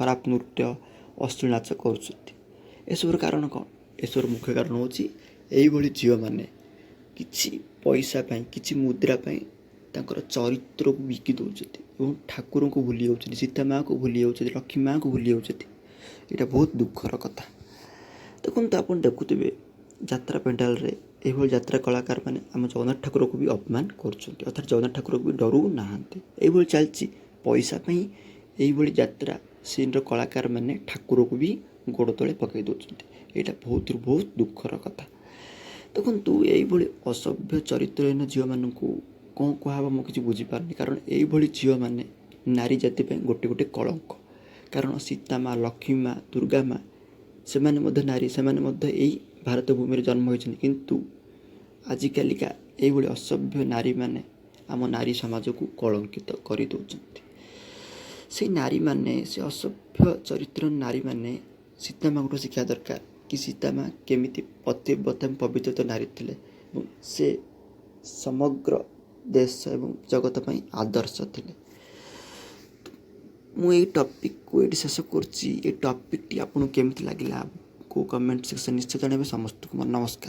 ଖରାପ ନୃତ୍ୟ ଅଶ୍ଳୀଳ ନାଚ କରୁଛନ୍ତି। ଏସବୁର କାରଣ କ'ଣ? ଏସବୁର ମୁଖ୍ୟ କାରଣ ହେଉଛି ଏଇଭଳି ଝିଅମାନେ କିଛି ପଇସା ପାଇଁ, କିଛି ମୁଦ୍ରା ପାଇଁ ତାଙ୍କର ଚରିତ୍ରକୁ ବିକି ଦେଉଛନ୍ତି ଏବଂ ଠାକୁରଙ୍କୁ ଭୁଲି ଯାଉଛନ୍ତି, ସୀତା ମାଆଙ୍କୁ ଭୁଲି ଯାଉଛନ୍ତି, ଲକ୍ଷ୍ମୀ ମାଆଙ୍କୁ ଭୁଲି ଯାଉଛନ୍ତି। ଏଇଟା ବହୁତ ଦୁଃଖର କଥା। ଦେଖନ୍ତୁ, ଆପଣ ଦେଖୁଥିବେ ଯାତ୍ରା ପେଣ୍ଡାଲରେ ଏଇଭଳି ଯାତ୍ରା କଳାକାରମାନେ ଆମ ଜଗନ୍ନାଥ ଠାକୁରକୁ ବି ଅପମାନ କରୁଛନ୍ତି, ଅର୍ଥାତ୍ ଜଗନ୍ନାଥ ଠାକୁରକୁ ବି ଡରୁ ନାହାନ୍ତି। ଏଇଭଳି ଚାଲିଛି ପଇସା ପାଇଁ। ଏଇଭଳି ଯାତ୍ରା ସିନ୍ର କଳାକାରମାନେ ଠାକୁରକୁ ବି ଗୋଡ଼ ତଳେ ପକାଇ ଦେଉଛନ୍ତି। ଏଇଟା ବହୁତରୁ ବହୁତ ଦୁଃଖର କଥା। ଦେଖନ୍ତୁ, ଏଇଭଳି ଅସଭ୍ୟ ଚରିତ୍ରହୀନ ଝିଅମାନଙ୍କୁ କ'ଣ କୁହାହେବ ମୁଁ କିଛି ବୁଝିପାରୁନି। କାରଣ ଏଇଭଳି ଝିଅମାନେ ନାରୀ ଜାତି ପାଇଁ ଗୋଟେ ଗୋଟେ କଳଙ୍କ। କାରଣ ସୀତା ମା, ଲକ୍ଷ୍ମୀ ମା, ଦୁର୍ଗା ମା ସେମାନେ ମଧ୍ୟ ନାରୀ, ସେମାନେ ମଧ୍ୟ ଏଇ ଭାରତ ଭୂମିରେ ଜନ୍ମ ହୋଇଛନ୍ତି। କିନ୍ତୁ ଆଜିକାଲିକା ଏଇଭଳି ଅସଭ୍ୟ ନାରୀମାନେ ଆମ ନାରୀ ସମାଜକୁ କଳଙ୍କିତ କରିଦେଉଛନ୍ତି। ସେଇ ନାରୀମାନେ, ସେ ଅସଭ୍ୟ ଚରିତ୍ର ନାରୀମାନେ ସୀତା ମାଆଙ୍କଠୁ ଶିଖିବା ଦରକାର କି ସୀତା ମା କେମିତି ପତିବ୍ରତା ପବିତ୍ର ନାରୀ ଥିଲେ ଏବଂ ସେ ସମଗ୍ର ଦେଶ ଏବଂ ଜଗତ ପାଇଁ ଆଦର୍ଶ ଥିଲେ। ମୁଁ ଏଇ ଟପିକ୍କୁ ଏଇଠି ଶେଷ କରୁଛି। ଏଇ ଟପିକ୍ଟି ଆପଣଙ୍କୁ କେମିତି ଲାଗିଲା କେଉଁ କମେଣ୍ଟ ସେକ୍ସନ୍ ନିଶ୍ଚୟ ଜଣାଇବେ। ସମସ୍ତଙ୍କୁ ମୋର ନମସ୍କାର।